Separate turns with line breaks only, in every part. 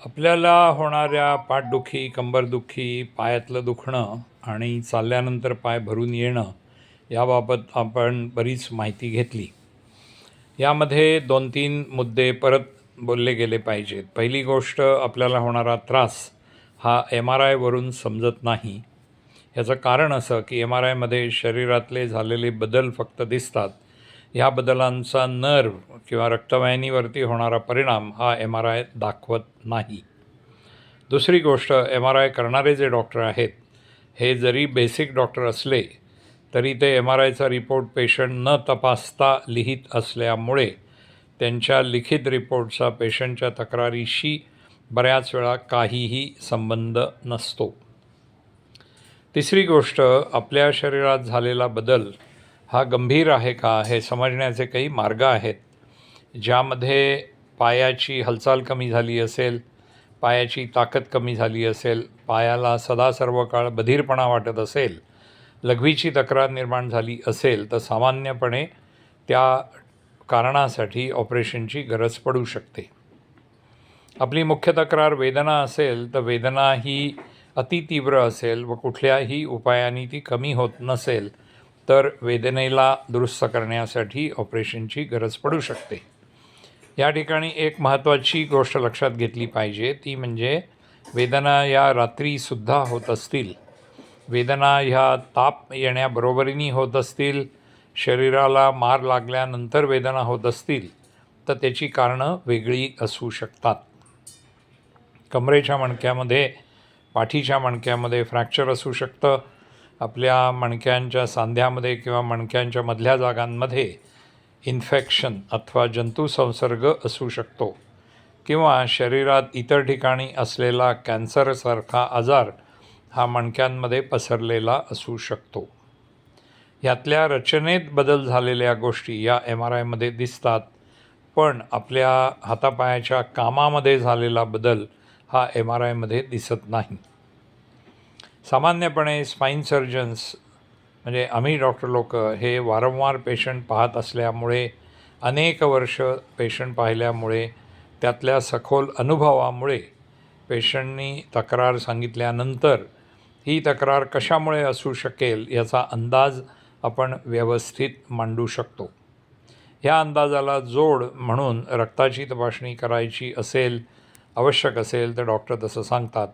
आपल्याला होणाऱ्या पाठदुखी, कंबरदुखी, पायातलं दुखणं आणि चालल्यानंतर पाय भरून येणं याबाबत आपण बरीच माहिती घेतली. यामध्ये 2-3 मुद्दे परत बोलले गेले पाहिजेत. पहिली गोष्ट, आपल्याला होणारा त्रास हा MRIवरून समजत नाही. याचं कारण असं की MRIमध्ये शरीरातले झालेले बदल फक्त दिसतात. ह्या बदलांचा नर्व किंवा रक्तवाहिनीवरती होणारा परिणाम हा MRI दाखवत नाही. दुसरी गोष्ट, MRI करणारे जे डॉक्टर आहेत हे जरी बेसिक डॉक्टर असले तरी ते MRIचा रिपोर्ट पेशंट न तपासता लिहित असल्यामुळे त्यांच्या लिखित रिपोर्टचा पेशंटच्या तक्रारीशी बऱ्याच वेळा काहीही संबंध नसतो. तिसरी गोष्ट, आपल्या शरीरात झालेला बदल हा गंभीर आहे का हे समजण्याचे काही मार्ग आहेत. ज्यामध्ये पायाची हालचाल कमी झाली असेल, पायाची ताकद कमी झाली असेल, पायाला सदा सर्व काळ बधीरपणा वाटत असेल, लघवीची तक्रार निर्माण झाली असेल तर सामान्यपणे त्या कारणासाठी ऑपरेशनची गरज पडू शकते. आपली मुख्य तक्रार वेदना असेल तर वेदना ही अतितीव्र असेल व कुठल्याही उपायाने ती कमी होत नसेल तर वेदनेला दुरुस्त करण्यासाठी ऑपरेशनची गरज पडू शकते. या ठिकाणी एक महत्त्वाची गोष्ट लक्षात घेतली पाहिजे, ती म्हणजे वेदना या रात्रीसुद्धा होत असतील, वेदना ह्या ताप येण्याबरोबरीने होत असतील, शरीराला मार लागल्यानंतर वेदना होत असतील तर त्याची कारणं वेगळी असू शकतात. कमरेच्या मणक्यामध्ये, पाठीच्या मणक्यामध्ये फ्रॅक्चर असू शकतं. आपल्या मणक्यांच्या सांध्यामध्ये किंवा मणक्यांच्या मधल्या जागांमध्ये इन्फेक्शन अथवा जंतुसंसर्ग असू शकतो किंवा शरीरात इतर ठिकाणी असलेला कॅन्सरसारखा आजार हा मणक्यांमध्ये पसरलेला असू शकतो. यातल्या रचनेत बदल झालेल्या गोष्टी या MRIमध्ये दिसतात, पण आपल्या हातापायाच्या कामामध्ये झालेला बदल हा MRIमध्ये दिसत नाही. सामान्यपणे स्पाईन सर्जन्स म्हणजे आम्ही डॉक्टर लोक हे वारंवार पेशंट पाहत असल्यामुळे, अनेक वर्ष पेशंट पाहिल्यामुळे, त्यातल्या सखोल अनुभवामुळे पेशंटनी तक्रार सांगितल्यानंतर ही तक्रार कशामुळे असू शकेल याचा अंदाज आपण व्यवस्थित मांडू शकतो. ह्या अंदाजाला जोड म्हणून रक्ताची तपासणी करायची असेल, आवश्यक असेल तर डॉक्टर तसं सांगतात.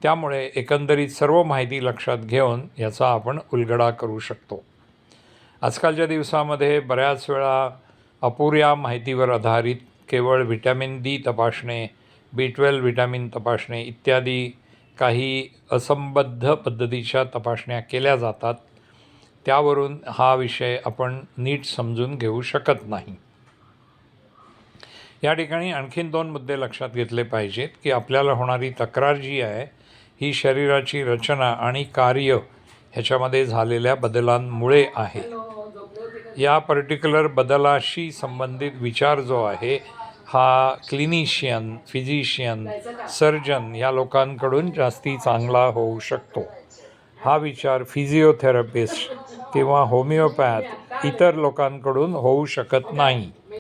त्यामुळे एकंदरीत सर्व माहिती लक्षात घेऊन याचा आपण उलगडा करू शकतो. आजकालच्या दिवसामध्ये बऱ्याच वेळा अपुऱ्या माहितीवर आधारित केवळ व्हिटॅमिन D तपासणे, B12 व्हिटॅमिन तपासणे इत्यादी काही असंबद्ध पद्धतीच्या तपासण्या केल्या जातात. त्यावरून हा विषय आपण नीट समजून घेऊ शकत नाही. या ठिकाणी आणखीन 2 मुद्दे लक्षात घेतले पाहिजेत की आपल्याला होणारी तक्रार जी आहे ही शरीराची रचना आणि कार्य ह्याच्यामध्ये झालेल्या बदलांमुळे आहे. या पर्टिक्युलर बदलाशी संबंधित विचार जो आहे हा क्लिनिशियन, फिजिशियन, सर्जन या लोकांकडून जास्ती चांगला होऊ शकतो. हा विचार फिजिओथेरपिस्ट किंवा होमिओपॅथ इतर लोकांकडून होऊ शकत नाही.